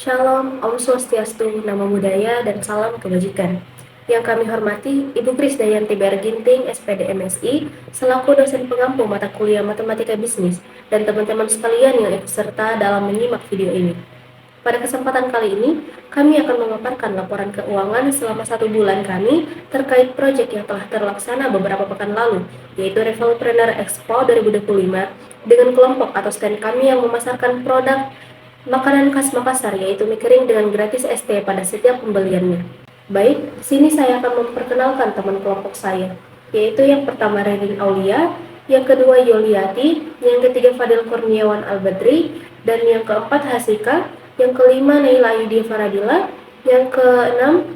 Shalom, Om Swastiastu, Namo Buddhaya, dan salam kebajikan. Yang kami hormati, Ibu Krisdayanti Berginting, SPD MSI, selaku dosen pengampu mata kuliah Matematika Bisnis, dan teman-teman sekalian yang ikut serta dalam menyimak video ini. Pada kesempatan kali ini, kami akan memaparkan laporan keuangan selama 1 bulan kami terkait proyek yang telah terlaksana beberapa pekan lalu, yaitu Revolpreneur Expo 2025, dengan kelompok atau stand kami yang memasarkan produk makanan khas Makassar, yaitu mie kering dengan gratis ST pada setiap pembeliannya. Baik, di sini saya akan memperkenalkan teman kelompok saya, yaitu yang pertama Rerin Aulia, yang kedua Yoliati, yang ketiga Fadil Kurniawan Albadri, dan yang keempat Hasika, yang kelima Naila Ayudhya Faradila, yang keenam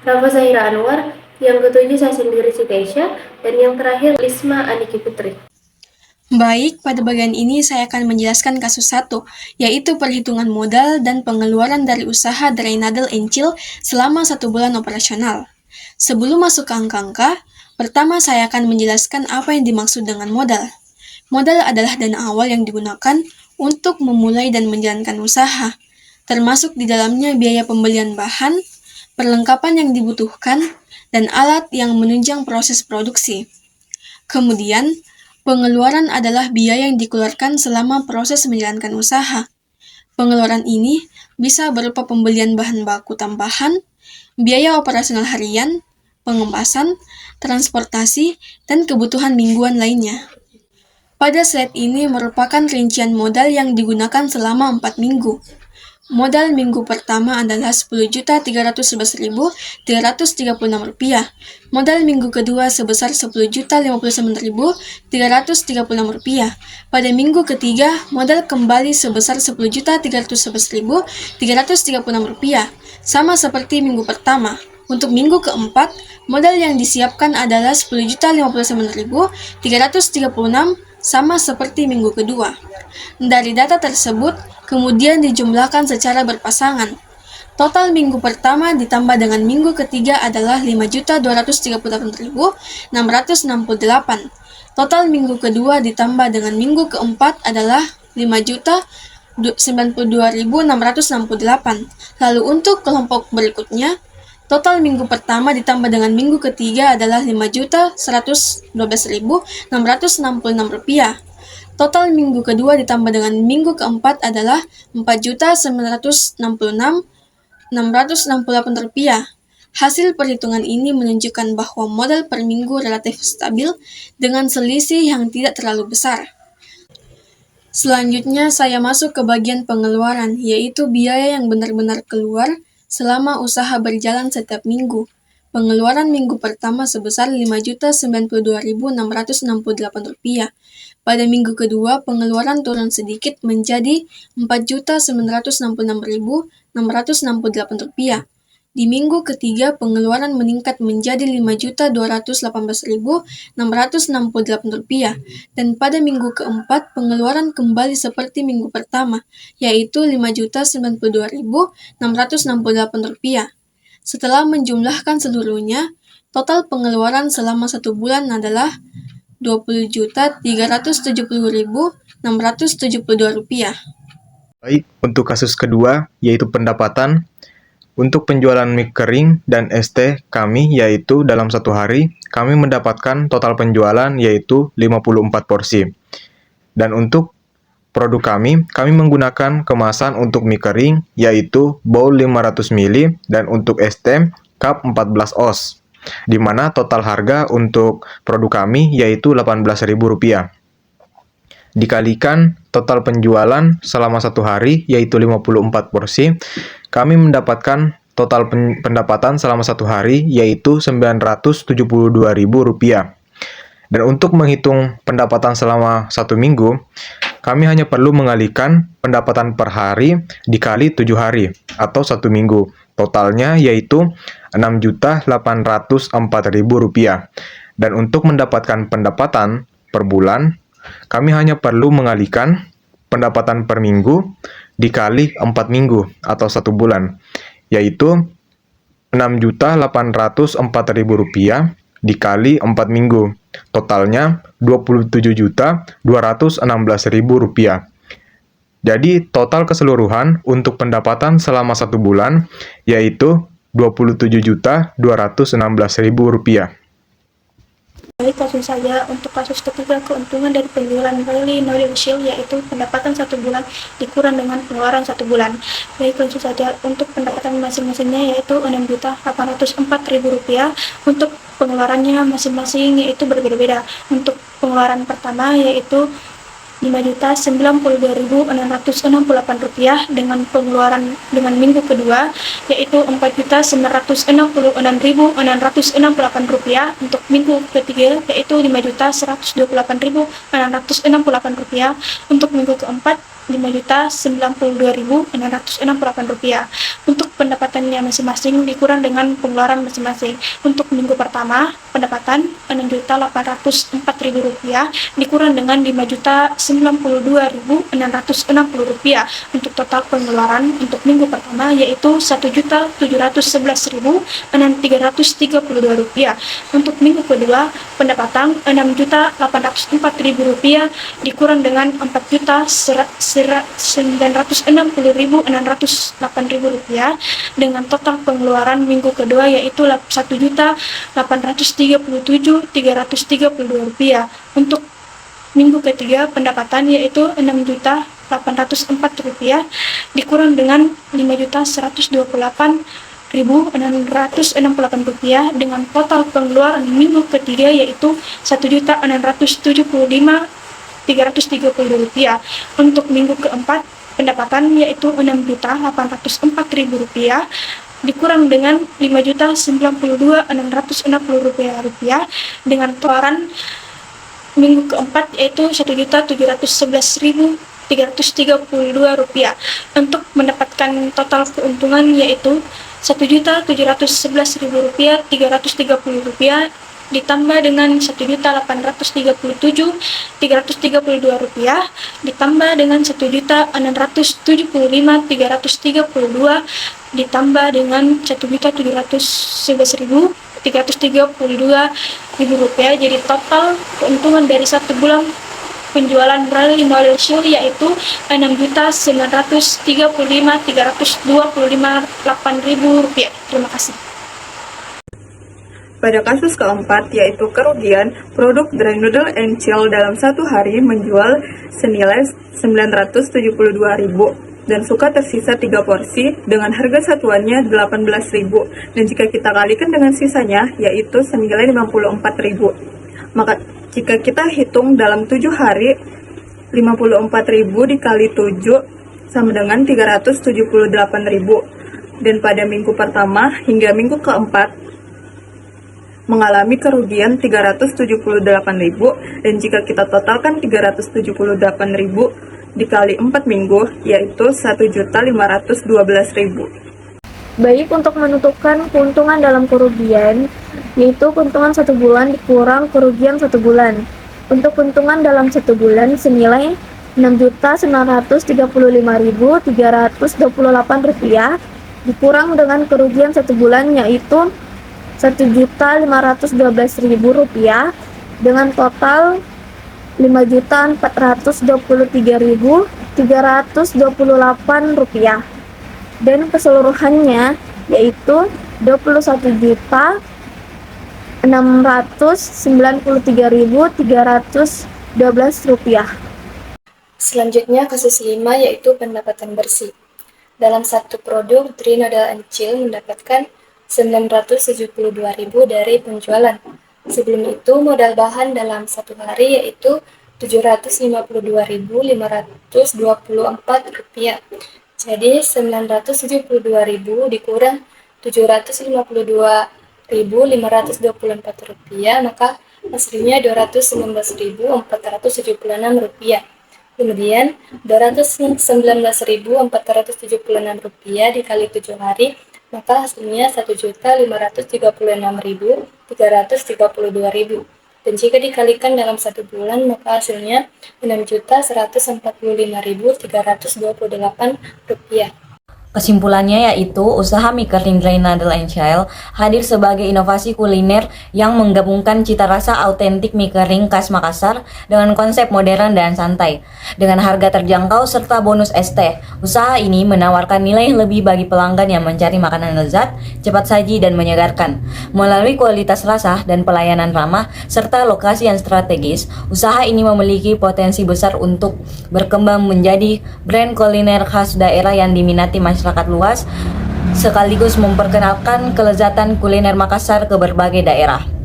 Rafa Zahira Anwar, yang ketujuh saya sendiri Siti Aisyah, dan yang terakhir Lisma Aniki Putri. Baik, pada bagian ini saya akan menjelaskan kasus 1, yaitu perhitungan modal dan pengeluaran dari usaha Dry Nadel Encil selama 1 bulan operasional. Sebelum masuk ke angka-angka, pertama saya akan menjelaskan apa yang dimaksud dengan modal. Modal adalah dana awal yang digunakan untuk memulai dan menjalankan usaha, termasuk di dalamnya biaya pembelian bahan, perlengkapan yang dibutuhkan, dan alat yang menunjang proses produksi. Kemudian, pengeluaran adalah biaya yang dikeluarkan selama proses menjalankan usaha. Pengeluaran ini bisa berupa pembelian bahan baku tambahan, biaya operasional harian, pengemasan, transportasi, dan kebutuhan mingguan lainnya. Pada slide ini merupakan rincian modal yang digunakan selama 4 minggu. Modal minggu pertama adalah Rp10.311.336. Modal minggu kedua sebesar Rp10.059.336. Pada minggu ketiga, modal kembali sebesar Rp10.311.336, sama seperti minggu pertama. Untuk minggu keempat, modal yang disiapkan adalah Rp10.059.336, sama seperti minggu kedua. Dari data tersebut, kemudian dijumlahkan secara berpasangan. Total minggu pertama ditambah dengan minggu ketiga adalah Rp5.238.668. Total minggu kedua ditambah dengan minggu keempat adalah Rp5.092.668. Lalu untuk kelompok berikutnya, total minggu pertama ditambah dengan minggu ketiga adalah Rp5.112.666. Total minggu kedua ditambah dengan minggu keempat adalah Rp4.966.668. Hasil perhitungan ini menunjukkan bahwa modal per minggu relatif stabil dengan selisih yang tidak terlalu besar. Selanjutnya saya masuk ke bagian pengeluaran, yaitu biaya yang benar-benar keluar selama usaha berjalan setiap minggu. Pengeluaran minggu pertama sebesar Rp5.092.668. Pada minggu kedua, pengeluaran turun sedikit menjadi Rp4.966.668. Di minggu ketiga, pengeluaran meningkat menjadi Rp5.218.668. Dan pada minggu keempat, pengeluaran kembali seperti minggu pertama, yaitu Rp5.968.668. Setelah menjumlahkan seluruhnya, total pengeluaran selama 1 bulan adalah Rp20.370.672. Baik, untuk kasus kedua, yaitu pendapatan. Untuk penjualan mie kering dan ST kami, yaitu dalam 1 hari, kami mendapatkan total penjualan yaitu 54 porsi. Dan untuk produk kami menggunakan kemasan untuk mie kering, yaitu bowl 500 ml, dan untuk ST, cup 14 oz. Di mana total harga untuk produk kami yaitu Rp18.000. Dikalikan total penjualan selama 1 hari yaitu 54 porsi, kami mendapatkan total pendapatan selama 1 hari yaitu Rp972.000. Dan untuk menghitung pendapatan selama 1 minggu, kami hanya perlu mengalihkan pendapatan per hari dikali 7 hari atau 1 minggu. Totalnya yaitu Rp6.804.000. Dan untuk mendapatkan pendapatan per bulan, kami hanya perlu mengalihkan pendapatan per minggu dikali 4 minggu atau 1 bulan, yaitu Rp6.804.000 dikali 4 minggu. Totalnya Rp27.216.000. Jadi total keseluruhan untuk pendapatan selama 1 bulan yaitu Rp27.216.000. Baik, langsung saja untuk kasus ketiga, keuntungan dari penjualan Rally Nodal Shield, yaitu pendapatan 1 bulan dikurang dengan pengeluaran 1 bulan. Baik, langsung saja untuk pendapatan masing-masingnya yaitu Rp6.804.000. Untuk pengeluarannya masing-masing yaitu berbeda-beda. Untuk pengeluaran pertama yaitu Rp5.092.668 dengan pengeluaran dengan minggu kedua yaitu Rp4.096.668. Untuk minggu ketiga yaitu Rp5.128.668. Untuk minggu keempat Rp5.092.668. Untuk pendapatannya masing-masing dikurang dengan pengeluaran masing-masing. Untuk minggu pertama pendapatan Rp6.804.000 dikurang dengan Rp5.092.660. Untuk total pengeluaran untuk minggu pertama yaitu Rp1.711.332. Untuk minggu kedua pendapatan Rp6.804.000 dikurang dengan Rp4.960.608 dengan total pengeluaran minggu kedua yaitu Rp1.837.332. Untuk minggu ketiga pendapatan yaitu Rp6.804 dikurang dengan Rp5.128.668 dengan total pengeluaran minggu ketiga yaitu Rp1.675.332. Untuk minggu keempat pendapatan yaitu Rp6.804.000 dikurang dengan Rp5.092.660 dengan totalan minggu keempat yaitu Rp1.711.332. Untuk mendapatkan total keuntungan yaitu Rp1.711.332 ditambah dengan Rp1.837.332 ditambah dengan Rp1.675.332 ditambah dengan Rp1.711.332. Jadi total keuntungan dari 1 bulan penjualan Rally Nodal Shield yaitu Rp6.935.325.800. Terima kasih. Pada kasus keempat, yaitu kerugian, produk Dry Noodle and Chill dalam 1 hari menjual senilai Rp972.000 dan suka tersisa 3 porsi dengan harga satuannya Rp18.000 dan jika kita kalikan dengan sisanya yaitu senilai Rp54.000. Maka jika kita hitung dalam 7 hari, Rp54.000 dikali 7 sama dengan Rp378.000 dan pada minggu pertama hingga minggu keempat mengalami kerugian Rp378.000 dan jika kita totalkan Rp378.000 dikali 4 minggu yaitu Rp1.512.000. Baik, untuk menentukan keuntungan dalam kerugian yaitu keuntungan 1 bulan dikurang kerugian 1 bulan. Untuk keuntungan dalam 1 bulan senilai Rp6.935.328 dikurang dengan kerugian 1 bulan yaitu Rp1.512.000 dengan total Rp5.423.328 dan keseluruhannya yaitu Rp21.693.312. Selanjutnya kasus 5 yaitu pendapatan bersih. Dalam satu produk, Dry Noodle and Chill mendapatkan Rp972.000 dari penjualan. Sebelum itu modal bahan dalam 1 hari yaitu Rp752.524. Jadi Rp972.000 dikurang Rp752.524, maka hasilnya Rp219.476. Kemudian Rp219.476 dikali 7 hari, maka hasilnya Rp1.536.332. Dan jika dikalikan dalam 1 bulan, maka hasilnya Rp6.145.328. Kesimpulannya yaitu usaha mie kering Dry Noodle and Child hadir sebagai inovasi kuliner yang menggabungkan cita rasa autentik mie kering khas Makassar dengan konsep modern dan santai. Dengan harga terjangkau serta bonus ST, usaha ini menawarkan nilai lebih bagi pelanggan yang mencari makanan lezat, cepat saji dan menyegarkan. Melalui kualitas rasa dan pelayanan ramah serta lokasi yang strategis, usaha ini memiliki potensi besar untuk berkembang menjadi brand kuliner khas daerah yang diminati masyarakat luas, sekaligus memperkenalkan kelezatan kuliner Makassar ke berbagai daerah.